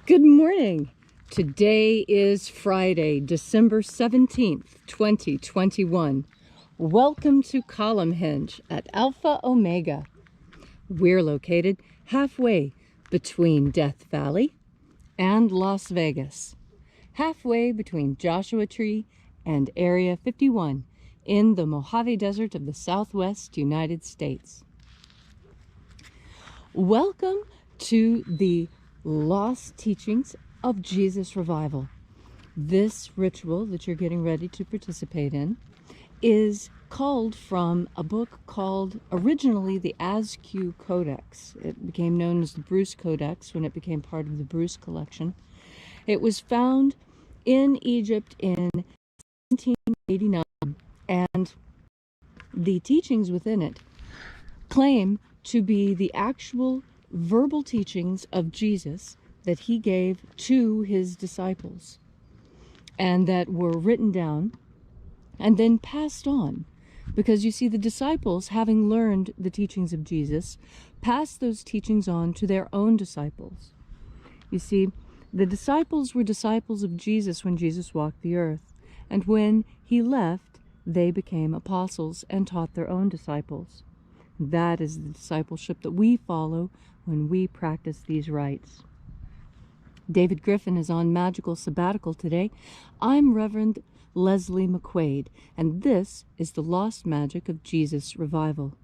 Good morning. Today is Friday, December 17th, 2021. Welcome to Columnhenge at Alpha Ωmega. We're located halfway between Death Valley and Las Vegas, halfway between Joshua Tree and Area 51 in the Mojave Desert of the Southwest United States. Welcome to the Lost Teachings of Jesus Revival. This ritual that you're getting ready to participate in is culled from a book called originally the Askew Codex. It became known as the Bruce Codex when it became part of the Bruce collection. It was found in Egypt in 1789, and the teachings within it claim to be the actual verbal teachings of Jesus that he gave to his disciples, and that were written down and then passed on. Because you see, the disciples, having learned the teachings of Jesus, passed those teachings on to their own disciples. You see, the disciples were disciples of Jesus when Jesus walked the earth, and when he left, they became apostles and taught their own disciples. That is the discipleship that we follow when we practice these rites. David Griffin is on magical sabbatical today. I'm Reverend Leslie McQuade, and this is the Lost Magic of Jesus Revival.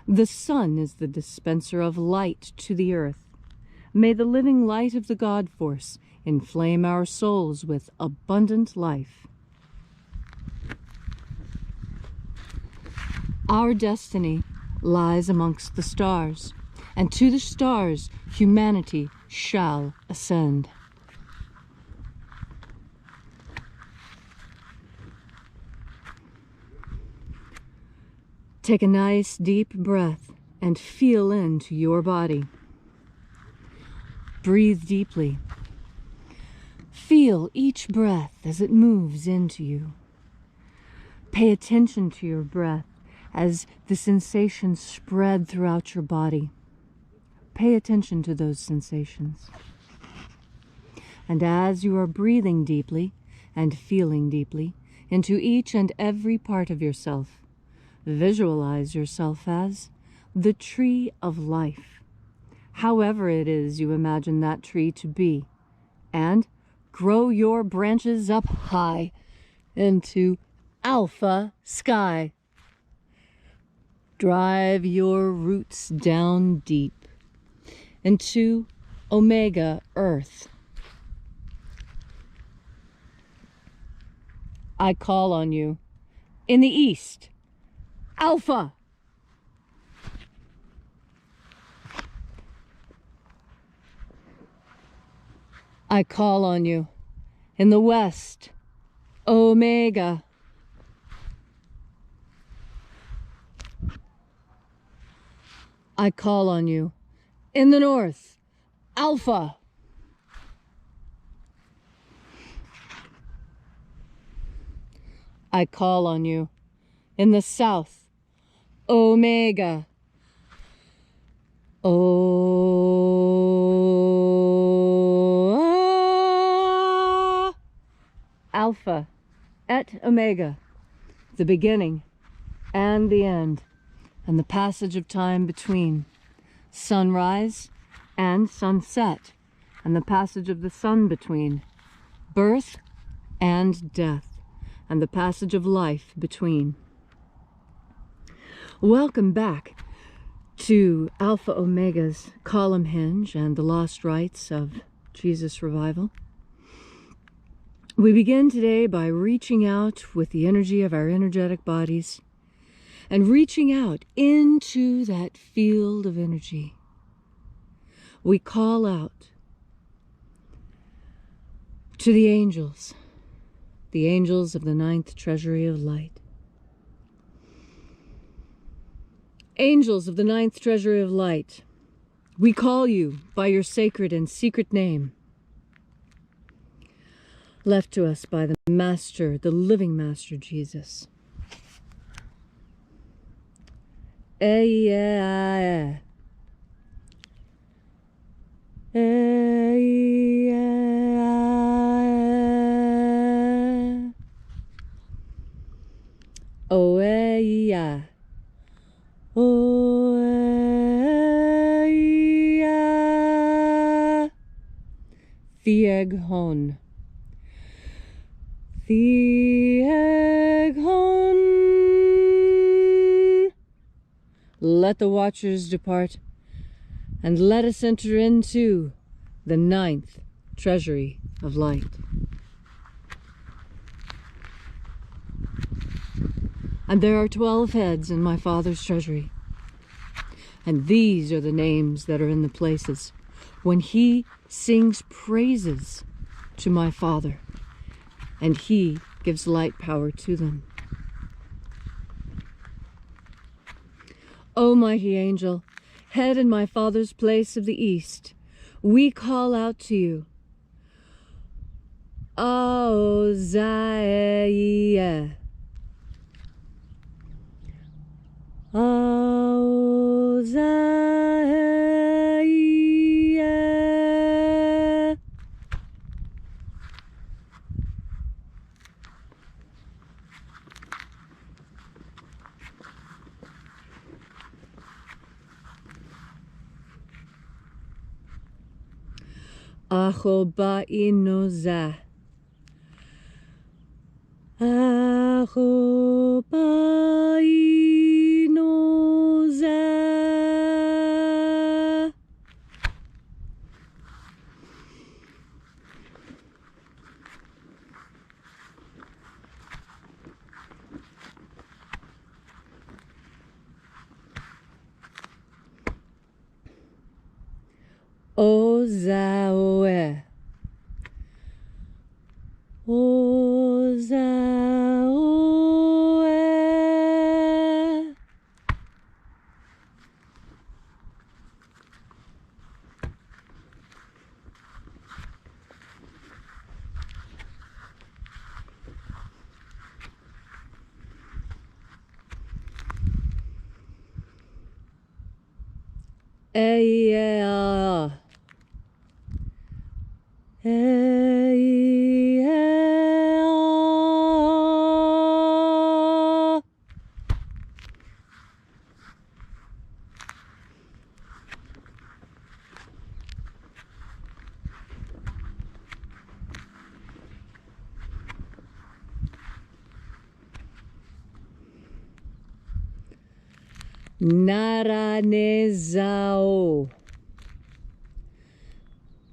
The sun is the dispenser of light to the earth. May the living light of the God Force inflame our souls with abundant life. Our destiny lies amongst the stars, and to the stars humanity shall ascend. Take a nice deep breath and feel into your body. Breathe deeply. Feel each breath as it moves into you. Pay attention to your breath as the sensations spread throughout your body. Pay attention to those sensations. And as you are breathing deeply and feeling deeply into each and every part of yourself, visualize yourself as the tree of life, however it is you imagine that tree to be, and grow your branches up high into alpha sky. Drive your roots down deep into Omega Earth. I call on you in the east, Alpha. I call on you in the west, Omega. I call on you in the north, Alpha. I call on you in the south, Omega. Alpha et Omega, the beginning and the end, and the passage of time between, sunrise and sunset, and the passage of the sun between, birth and death, and the passage of life between. Welcome back to Alpha Omega's Columnhenge and the Lost Rites of Jesus Revival. We begin today by reaching out with the energy of our energetic bodies and reaching out into that field of energy. We call out to the angels of the 9th Treasury of Light. Angels of the 9th Treasury of Light, we call you by your sacred and secret name, left to us by the Master, the living Master Jesus. Oeia. Oeia. Thieghon. Thieghon. Let the watchers depart, and let us enter into the 9th Treasury of Light. And there are 12 heads in my Father's treasury. And these are the names that are in the places when he sings praises to my Father, and he gives light power to them. O mighty angel, head in my Father's place of the east, we call out to you. Oziah. Oziah. Ahobainoza. Ahobainoza. Ozaoe. Ozaoe. Eya. Eya. Naranezao.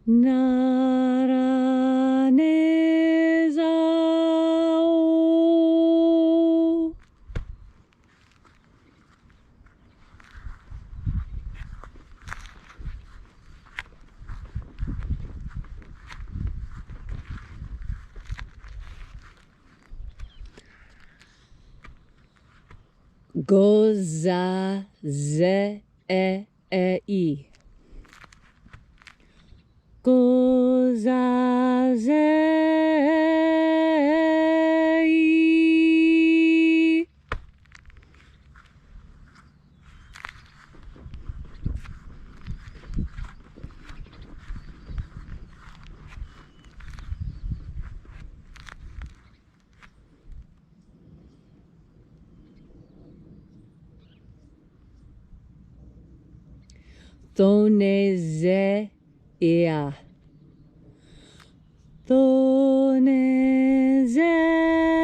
Naranezao. Goza ze e i. Goza ze i. Thoneze ea. Thoneze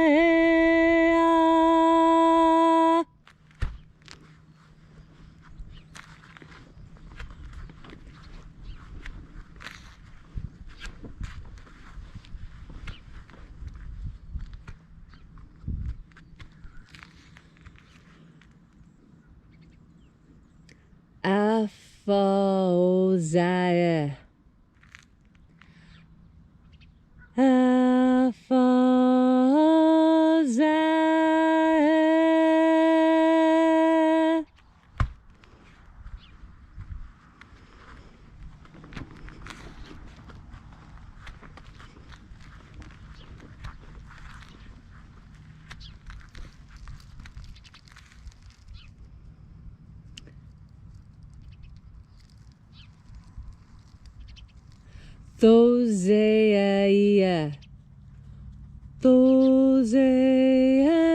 ea. Alpha Ωmega. Alpha Ωmega. Thoseia. Thoseia.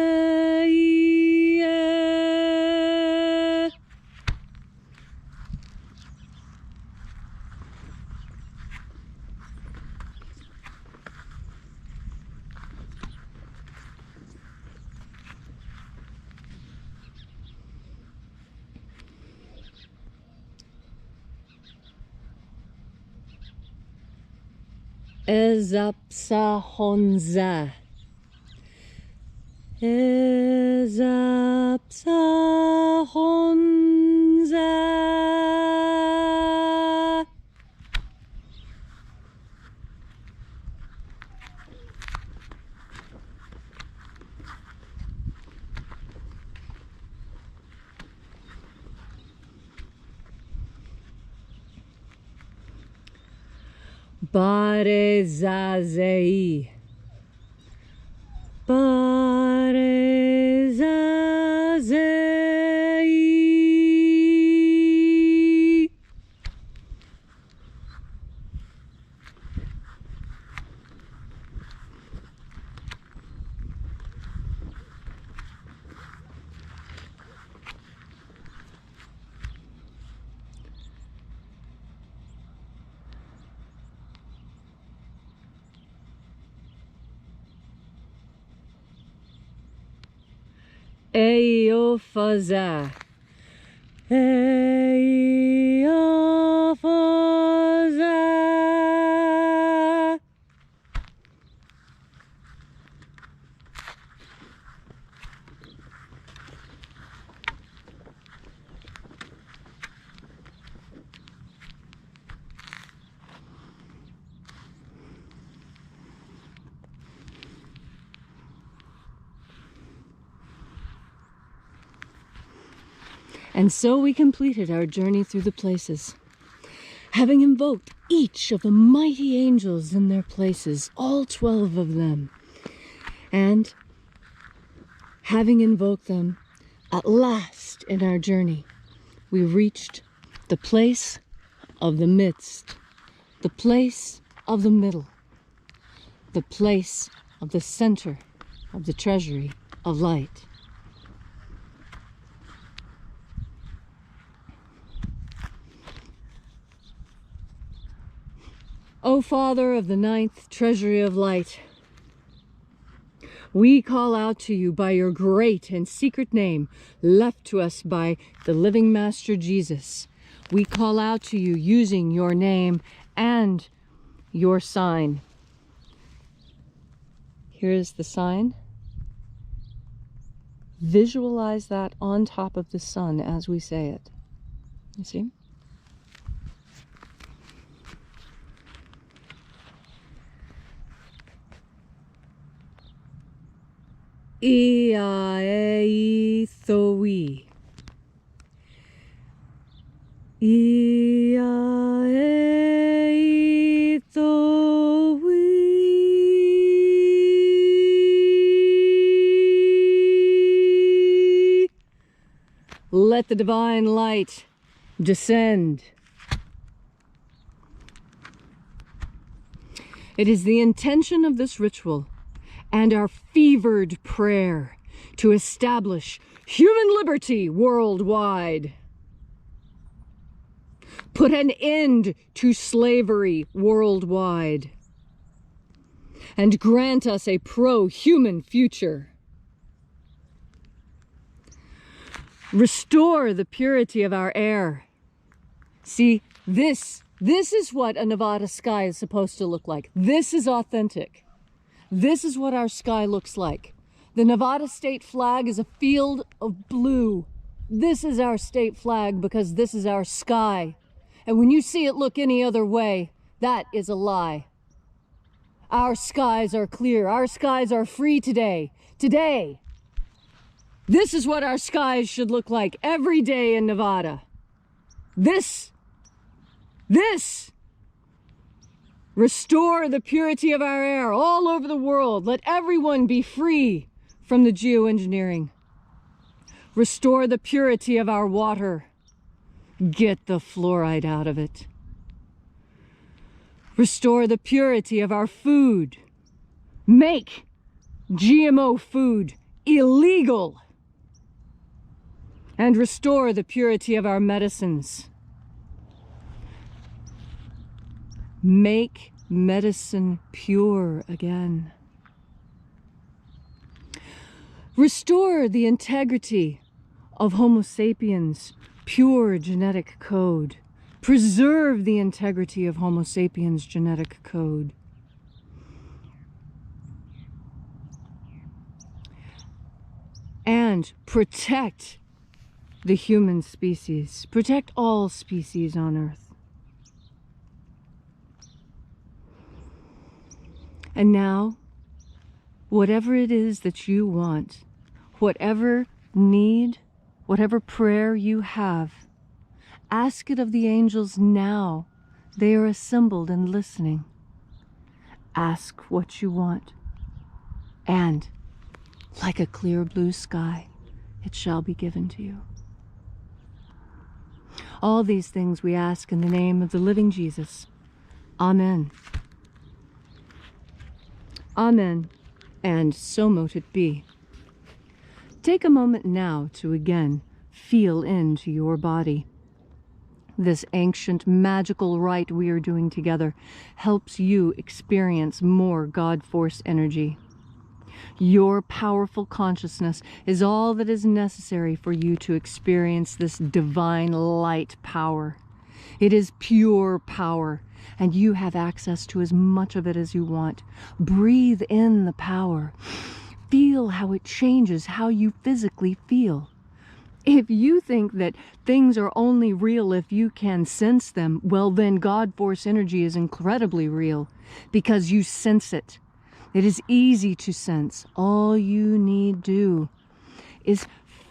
Ezapsahonza. Ezapsahonza. Barezazei. Barezazei. Eophaza. Eophaza. And so we completed our journey through the places, having invoked each of the mighty angels in their places, all 12 of them. And having invoked them, at last in our journey, we reached the place of the midst, the place of the middle, the place of the center of the Treasury of Light. O Father of the 9th Treasury of Light, we call out to you by your great and secret name left to us by the living Master Jesus. We call out to you using your name and your sign. Here's the sign. Visualize that on top of the sun as we say it. You see? Iaeithoi. Iaeithoi. Let the divine light descend. It is the intention of this ritual and our fevered prayer to establish human liberty worldwide. Put an end to slavery worldwide. And grant us a pro-human future. Restore the purity of our air. See, this is what a Nevada sky is supposed to look like. This is authentic. This is what our sky looks like. The Nevada state flag is a field of blue. This is our state flag because this is our sky. And when you see it look any other way, that is a lie. Our skies are clear. Our skies are free today. Today. This is what our skies should look like every day in Nevada. This. Restore the purity of our air all over the world. Let everyone be free from the geoengineering. Restore the purity of our water. Get the fluoride out of it. Restore the purity of our food. Make GMO food illegal. And restore the purity of our medicines. Make medicine pure again. Restore the integrity of Homo sapiens' pure genetic code. Preserve the integrity of Homo sapiens' genetic code. And protect the human species. Protect all species on Earth. And now, whatever it is that you want, whatever need, whatever prayer you have, ask it of the angels now. They are assembled and listening. Ask what you want. And, like a clear blue sky, it shall be given to you. All these things we ask in the name of the living Jesus. Amen. Amen. And so mote it be. Take a moment now to again feel into your body. This ancient magical rite we are doing together helps you experience more God Force energy. Your powerful consciousness is all that is necessary for you to experience this divine light power. It is pure power, and you have access to as much of it as you want. Breathe in the power. Feel how it changes how you physically feel. If you think that things are only real if you can sense them, well then God Force energy is incredibly real because you sense it. It is easy to sense. All you need do is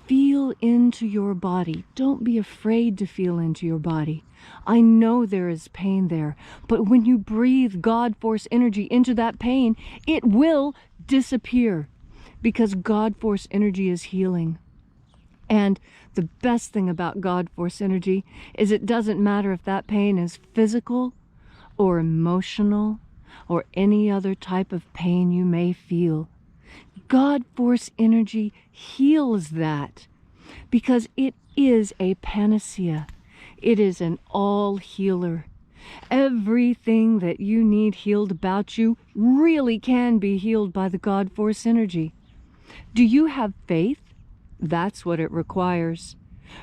feel into your body. Don't be afraid to feel into your body. I know there is pain there, but when you breathe God Force energy into that pain, it will disappear because God Force energy is healing. And the best thing about God Force energy is it doesn't matter if that pain is physical or emotional or any other type of pain you may feel. God Force energy heals that because it is a panacea. It is an all healer. Everything that you need healed about you really can be healed by the God Force energy. Do you have faith? That's what it requires.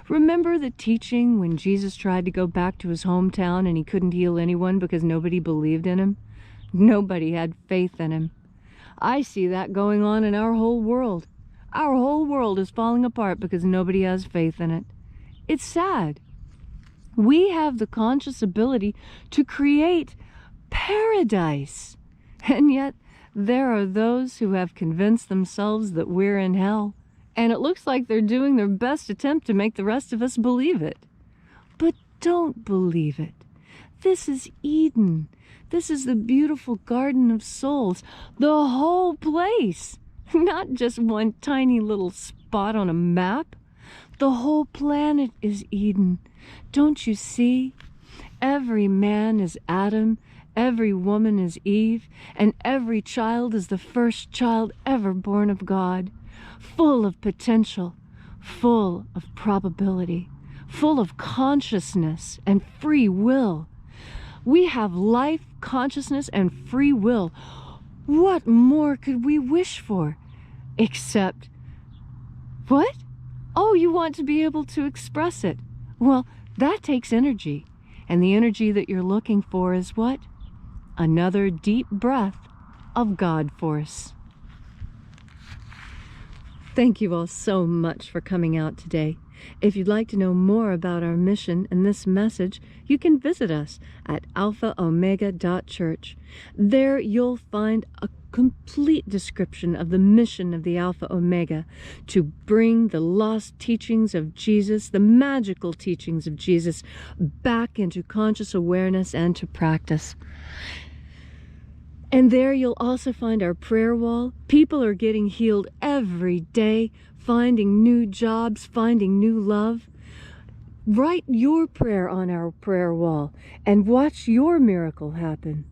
Remember the teaching when Jesus tried to go back to his hometown and he couldn't heal anyone because nobody believed in him? Nobody had faith in him. I see that going on in our whole world. Our whole world is falling apart because nobody has faith in it. It's sad. We have the conscious ability to create paradise. And yet, there are those who have convinced themselves that we're in hell. And it looks like they're doing their best attempt to make the rest of us believe it. But don't believe it. This is Eden. This is the beautiful Garden of Souls. The whole place. Not just one tiny little spot on a map. The whole planet is Eden. Don't you see? Every man is Adam. Every woman is Eve. And every child is the first child ever born of God. Full of potential. Full of probability. Full of consciousness and free will. We have life, consciousness, and free will. What more could we wish for? Except, what? Oh, you want to be able to express it. Well, that takes energy. And the energy that you're looking for is what? Another deep breath of God Force. Thank you all so much for coming out today. If you'd like to know more about our mission and this message, you can visit us at alphaomega.church. There you'll find a complete description of the mission of the Alpha Omega to bring the lost teachings of Jesus, the magical teachings of Jesus, back into conscious awareness and to practice. And there you'll also find our prayer wall. People are getting healed every day, finding new jobs, finding new love. Write your prayer on our prayer wall and watch your miracle happen.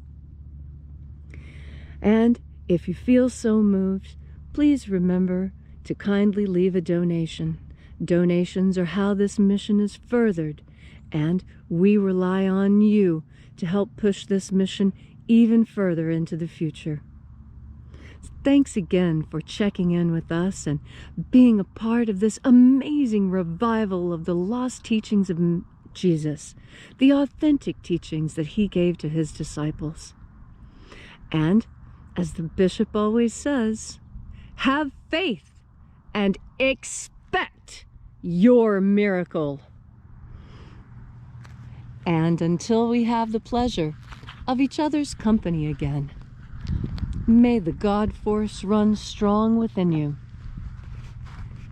And if you feel so moved, please remember to kindly leave a donation. Donations are how this mission is furthered, and we rely on you to help push this mission even further into the future. Thanks again for checking in with us and being a part of this amazing revival of the lost teachings of Jesus, the authentic teachings that he gave to his disciples. And as the bishop always says, have faith and expect your miracle. And until we have the pleasure of each other's company again, may the God force run strong within you.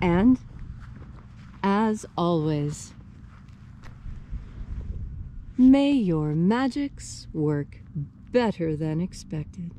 And, as always, may your magics work better than expected.